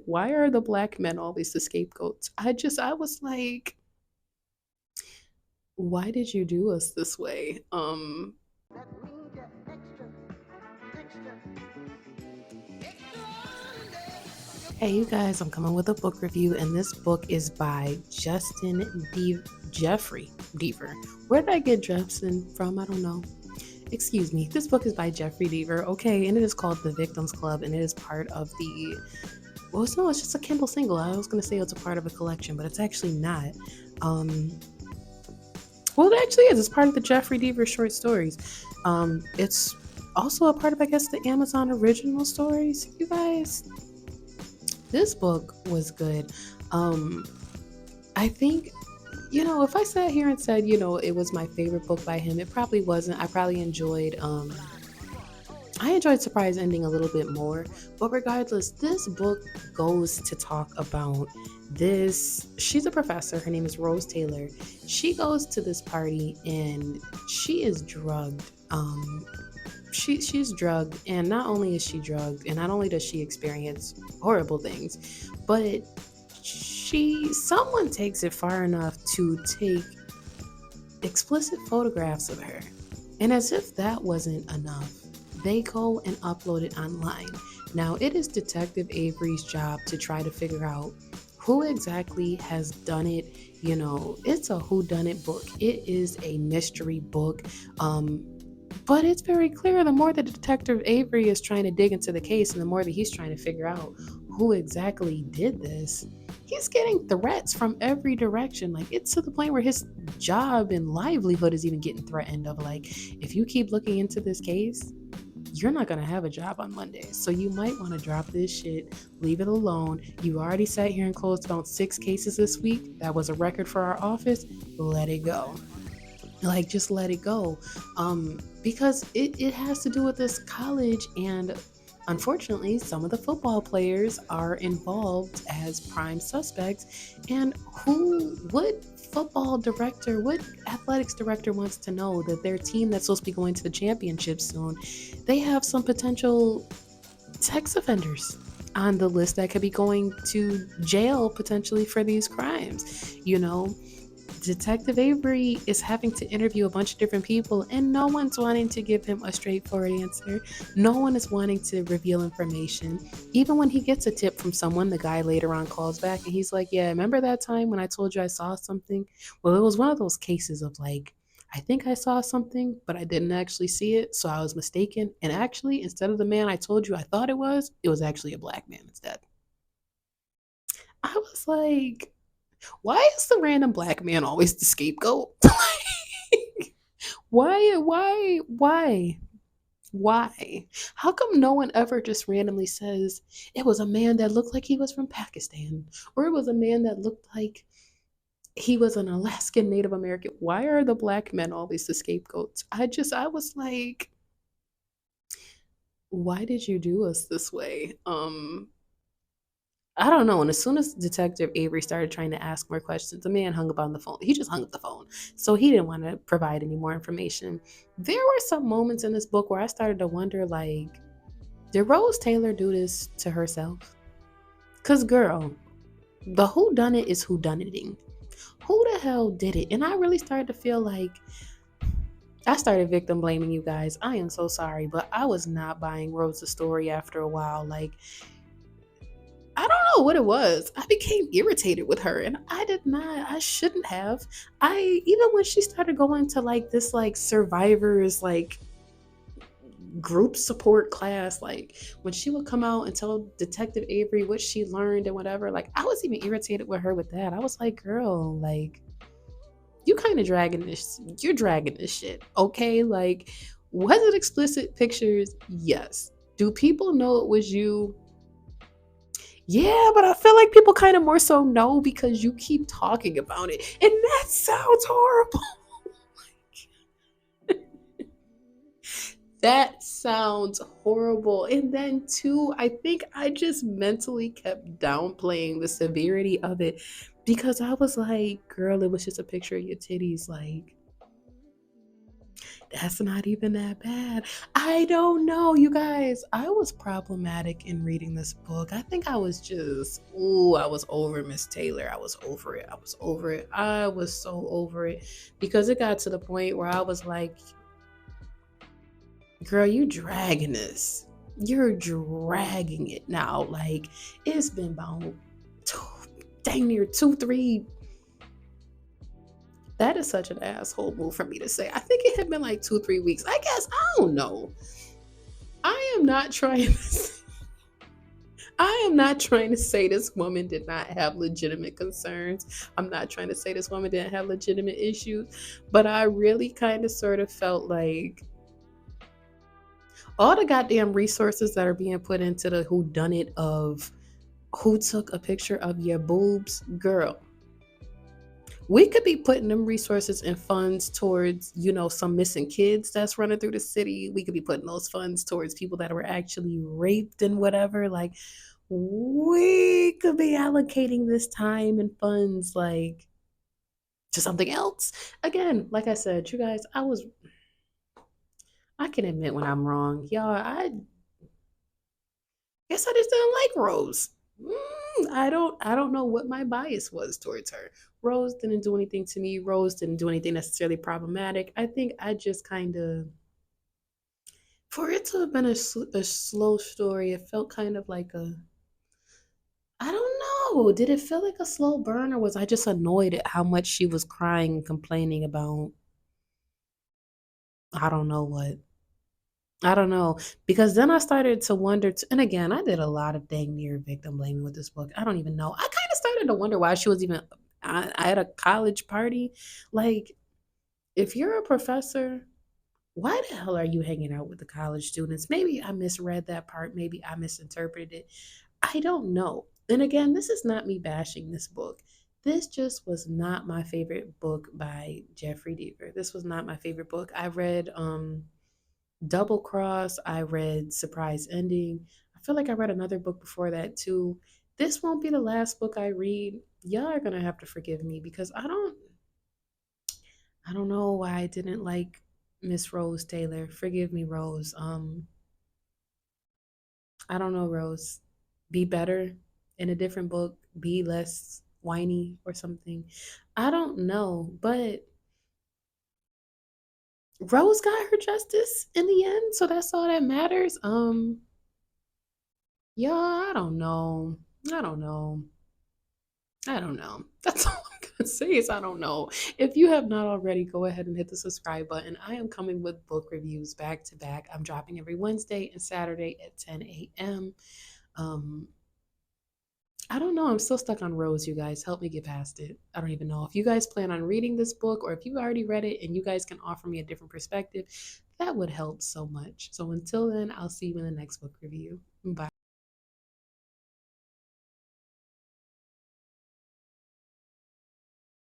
why are the black men always the scapegoats? I was like, why did you do us this way? That means you're extra, extraordinary. Hey, you guys, I'm coming with a book review, and this book is by Jeffrey Deaver. Where did I get Jefferson from? I don't know. Excuse me. This book is by Jeffrey Deaver, okay, and it is called The Victims Club, and it is part of the. Well, no, it's just a Kindle single. I was going to say it's a part of a collection, but it's actually not. Um, well, it actually is. It's part of the Jeffrey Deaver short stories. It's also a part of, I guess, the Amazon original stories. You guys, this book was good. Um, I think, if I sat here and said, it was my favorite book by him, it probably wasn't. I probably enjoyed Surprise Ending a little bit more. But regardless, this book goes to talk about this. She's a professor. Her name is Rose Taylor. She goes to this party and she is drugged. She's drugged, and not only is she drugged, and not only does she experience horrible things, but someone takes it far enough to take explicit photographs of her. And as if that wasn't enough, they go and upload it online. Now, it is Detective Avery's job to try to figure out who exactly has done it. It's a whodunit book. It is a mystery book. But it's very clear the more that Detective Avery is trying to dig into the case and the more that he's trying to figure out who exactly did this, he's getting threats from every direction. Like, it's to the point where his job and livelihood is even getting threatened of, like, if you keep looking into this case, you're not going to have a job on Monday. So you might want to drop this shit, leave it alone. You already sat here and closed about 6 cases this week. That was a record for our office. Let it go. Like, just let it go. Because it has to do with this college, and unfortunately some of the football players are involved as prime suspects. And what athletics director wants to know that their team that's supposed to be going to the championship soon, they have some potential sex offenders on the list that could be going to jail potentially for these crimes. Detective Avery is having to interview a bunch of different people, and no one's wanting to give him a straightforward answer. No one is wanting to reveal information. Even when he gets a tip from someone, the guy later on calls back and he's like, yeah, remember that time when I told you I saw something? Well, it was one of those cases of, like, I think I saw something, but I didn't actually see it, so I was mistaken. And actually, instead of the man I told you I thought it was actually a black man instead. I was like, why is the random black man always the scapegoat? Why? How come no one ever just randomly says it was a man that looked like he was from Pakistan, or it was a man that looked like he was an Alaskan Native American? Why are the black men always the scapegoats? I was like, why did you do us this way? I don't know. And as soon as Detective Avery started trying to ask more questions, the man hung up on the phone. He just hung up the phone. So he didn't want to provide any more information. There were some moments in this book where I started to wonder, like, did Rose Taylor do this to herself? Because, girl, the who done it is who done iting. Who the hell did it? And I really started to feel like I started victim blaming, you guys. I am so sorry, but I was not buying Rose's story after a while. Like, I don't know what it was. I became irritated with her, and I shouldn't have. Even when she started going to, like, this, like, survivors, like, group support class, like, when she would come out and tell Detective Avery what she learned and whatever, like, I was even irritated with her with that. I was like, girl, like, you're dragging this shit, okay? Like, was it explicit pictures? Yes. Do people know it was you? Yeah, but I feel like people kind of more so know because you keep talking about it. And that sounds horrible. That sounds horrible. And then, too, I think I just mentally kept downplaying the severity of it because I was like, girl, it was just a picture of your titties. Like, That's not even that bad. I don't know, you guys. I was problematic in reading this book. I think I was just, ooh, I was over Miss Taylor. I was over it. I was over it. I was so over it because it got to the point where I was like, girl, you dragging this. You're dragging it now. Like, it's been about two, dang near 2, 3. That is such an asshole move for me to say. I think it had been like 2, 3 weeks. I guess I don't know. I am not trying to. I am not trying to say this woman did not have legitimate concerns. I'm not trying to say this woman didn't have legitimate issues, but I really kind of sort of felt like all the goddamn resources that are being put into the who done it of who took a picture of your boobs, girl. We could be putting them resources and funds towards, some missing kids that's running through the city. We could be putting those funds towards people that were actually raped and whatever. Like, we could be allocating this time and funds like to something else. Again, like I said, you guys, I can admit when I'm wrong. Y'all, I guess I just didn't like Rose. I don't know what my bias was towards her. Rose didn't do anything to me. Rose didn't do anything necessarily problematic. I think I just kind of, for it to have been a slow story, it felt kind of like I don't know. Did it feel like a slow burn, or was I just annoyed at how much she was crying and complaining about? I don't know what. I don't know. Because then I started to wonder, and again, I did a lot of dang near victim blaming with this book. I don't even know. I kind of started to wonder why she was even at a college party. Like, if you're a professor, why the hell are you hanging out with the college students? Maybe I misread that part. Maybe I misinterpreted it. I don't know. And again, this is not me bashing this book. This just was not my favorite book by Jeffrey Deaver. This was not my favorite book. I read Double Cross, I read Surprise Ending. I feel like I read another book before that too. This won't be the last book I read. Y'all are gonna have to forgive me because I don't know why I didn't like Miss Rose Taylor. Forgive me, Rose. I don't know, Rose. Be better in a different book. Be less whiny or something. I don't know, but Rose got her justice in the end, so that's all that matters. Yeah, I don't know. I don't know. I don't know. That's all I'm gonna say is I don't know. If you have not already, go ahead and hit the subscribe button. I am coming with book reviews back to back. I'm dropping every Wednesday and Saturday at 10 a.m. Um, I don't know. I'm still stuck on Rose, you guys. Help me get past it. I don't even know. If you guys plan on reading this book or if you've already read it and you guys can offer me a different perspective, that would help so much. So until then, I'll see you in the next book review. Bye.